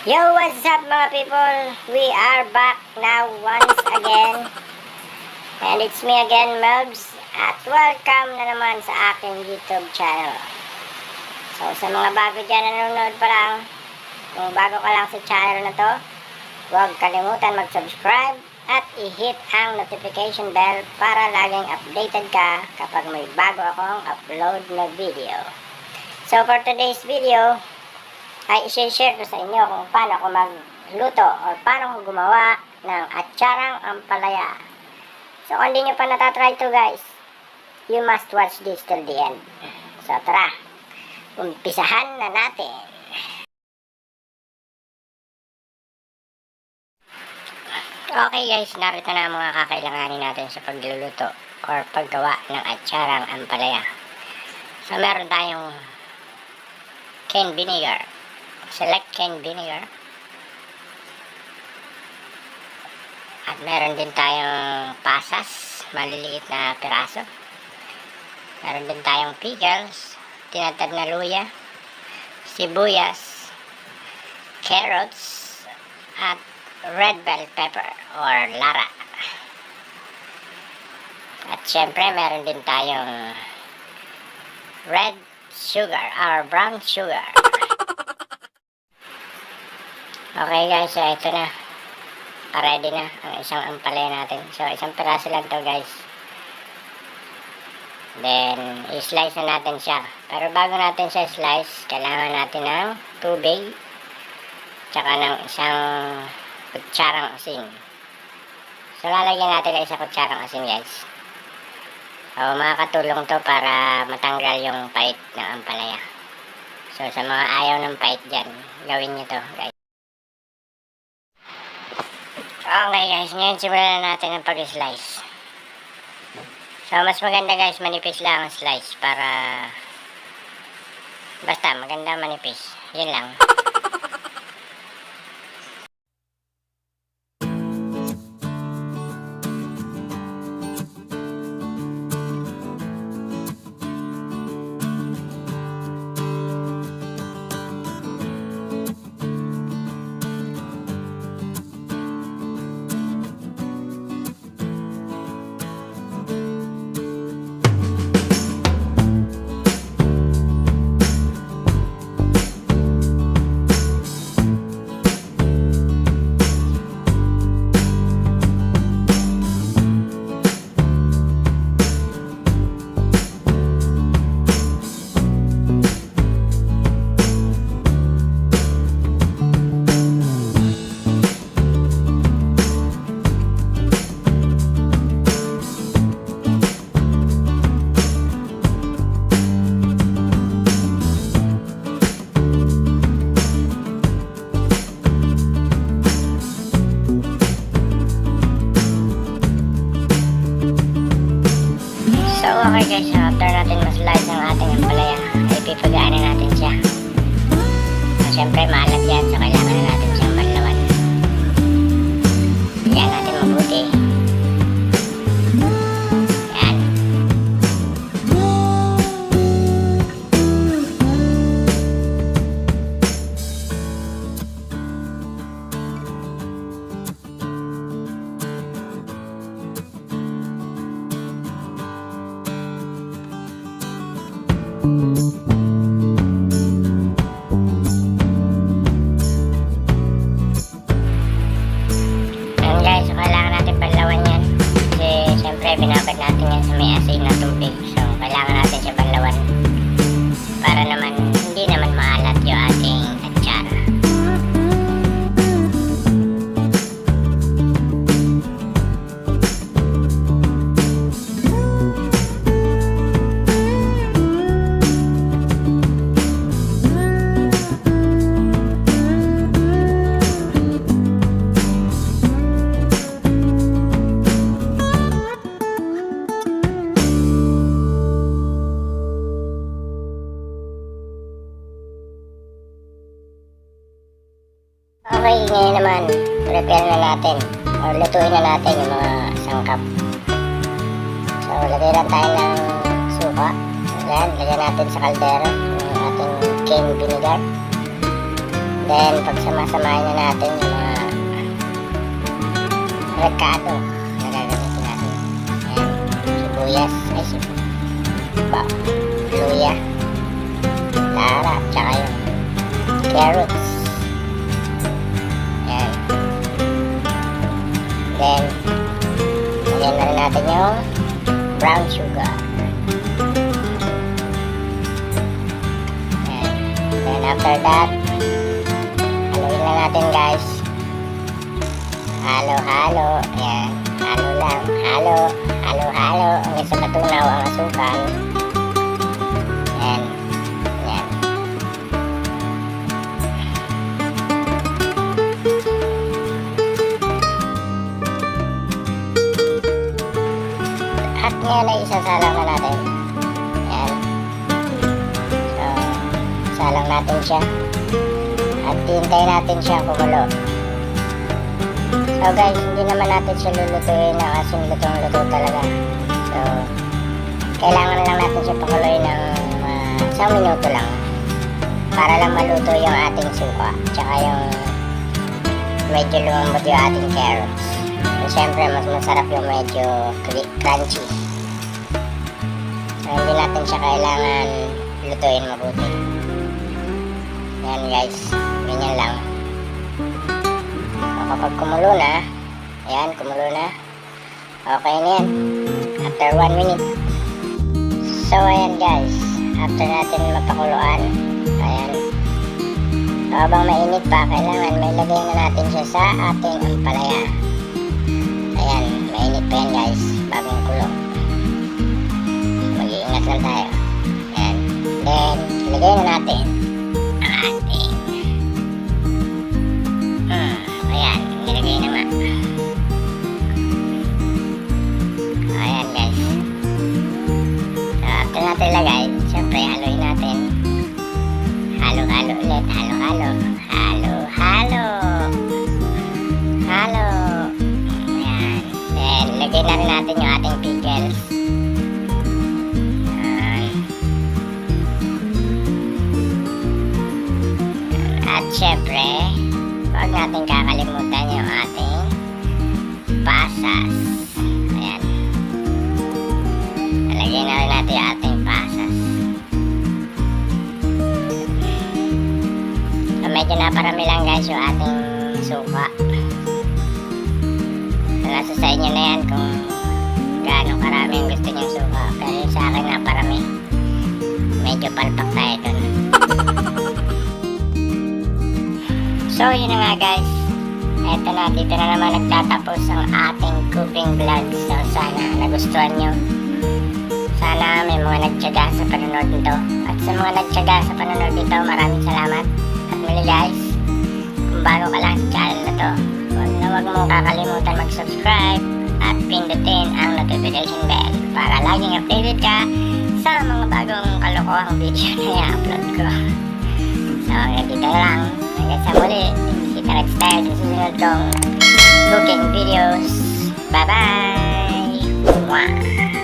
Yo, what's up mga people? We are back now once again. And it's me again, Melbs. At welcome na naman sa aking YouTube channel. So, sa mga bago dyan na nanonood pa lang, kung bago ka lang sa channel na to, huwag kalimutan mag-subscribe at i-hit ang notification bell para laging updated ka kapag may bago akong upload na video. So, for today's video, ay i-share ko sa inyo kung paano ako magluto o paano ko gumawa ng atsarang ampalaya. So, kung hindi nyo pa natatry to guys, you must watch this till the end. So, tara, umpisahan na natin. Okay guys, narito na ang mga kakailanganin natin sa pagluluto or paggawa ng atsarang ampalaya. So, meron tayong canned vinegar. Select canned vinegar. At meron din tayong pasas, maliliit na piraso. Meron din tayong pickles, tinatad na luya, sibuyas, carrots, at red bell pepper or lara. At syempre meron din tayong red sugar or brown sugar. Okay guys, so ito na. Ready na ang isang ampalaya natin. So isang piraso lang to guys. Then i-slice na natin siya. Pero bago natin siya slice, kailangan natin ng tubig tsaka ng isang kutsarang asin. So lalagyan natin ng isang kutsarang asin guys. So makakatulong to para matanggal yung pait ng ampalaya. So sa mga ayaw ng pait dyan, gawin nyo to guys. Okay guys, ngayon simulan na natin ang pag-slice. So mas maganda guys, manipis lang ang slice para basta maganda manipis. Yun lang. So okay guys, after natin ma-slice ang ating ampalaya, ay pipagaanin natin siya. So syempre maalat yan, so kailangan na natin siyang banlawan. Yan natin mabuti. Yan. Yan guys, so kailangan natin banlawan yan. Kasi syempre binabad natin yan sa may asin na tubig. So kailangan natin siya banlawan para naman hindi naman maalat yung ating atsara. Okay, ngayon naman, prepare na natin o lutuin na natin yung mga sangkap. So, lagay lang tayo ng suka. Ayan, lagyan natin sa kaldero yung ating canned vinegar. Then, pagsamasamahin na natin yung mga rekado na gagamitin natin. Ayan, sibuyas, luya, lara, tsaka yung carrots. Ayan. Then, lagyan na rin natin yung brown sugar. Ayan. Then, after that, haluin lang natin, guys. Halo-halo. Ayan. Halo lang. Halo-halo. Hanggang sa matunaw ang asukal. Ayan. Ayan. At ngayon ay isasalang na natin. Ayan. So, salang natin siya. At hintayin natin siya kumulo. So guys, hindi naman natin siya lulutuin ng asin, lutong-luto talaga. So, kailangan lang natin siya pakuluin ng 1 minuto lang. Para lang maluto yung ating suka. Tsaka yung medyo lumambot yung ating carrots. So, syempre, mas masarap yung medyo crunchy. So, hindi natin siya kailangan lutuin mabuti. Yan guys, ganyan lang. Kapag kumulo na, ayan, kumulo na, okay na yan, after 1 minute. So, ayan guys, after natin mapakuluan, ayan, so, habang mainit pa, kailangan may lagay na natin siya sa ating ampalaya. Ayan, mainit pa yan guys, bagong kulo. Mag-iingat lang tayo. Ayan, then, lagay na natin ang ating ayan, nilagay na nga. Ayan guys. So, after natin lagay, syempre haluin natin. Halo-halo ulit. Halo-halo. Halo-halo. Halo. Ayan. Then, lagay na rin natin yung ating pickles. Ayan. At syempre, huwag natin kakalimutan yung ating pasas. Ayan. Nalagay na rin natin yung ating pasas. So, medyo naparami lang guys yung ating suka. So, nasa sa inyo na yan kung gaano karami ang gusto niyong suka. Pero yung sa akin naparami. Medyo palpak tayo dun. So, yun na nga guys. Eto na, dito na naman nagtatapos ang ating cooking vlog. So, sana nagustuhan nyo. Sana may mga nagtyaga sa panonood nito. At sa mga nagtyaga sa panonood nito, maraming salamat. At muli guys, kung bago ka lang sa channel na to, huwag mong kakalimutan mag-subscribe at pindutin ang notification bell para laging updated ka sa mga bagong kalokohang video na i-upload ko. So, hanggang dito lang. Hanggang sa muli. Kita next tayo sa susunod kong cooking videos. Bye-bye! Mwah!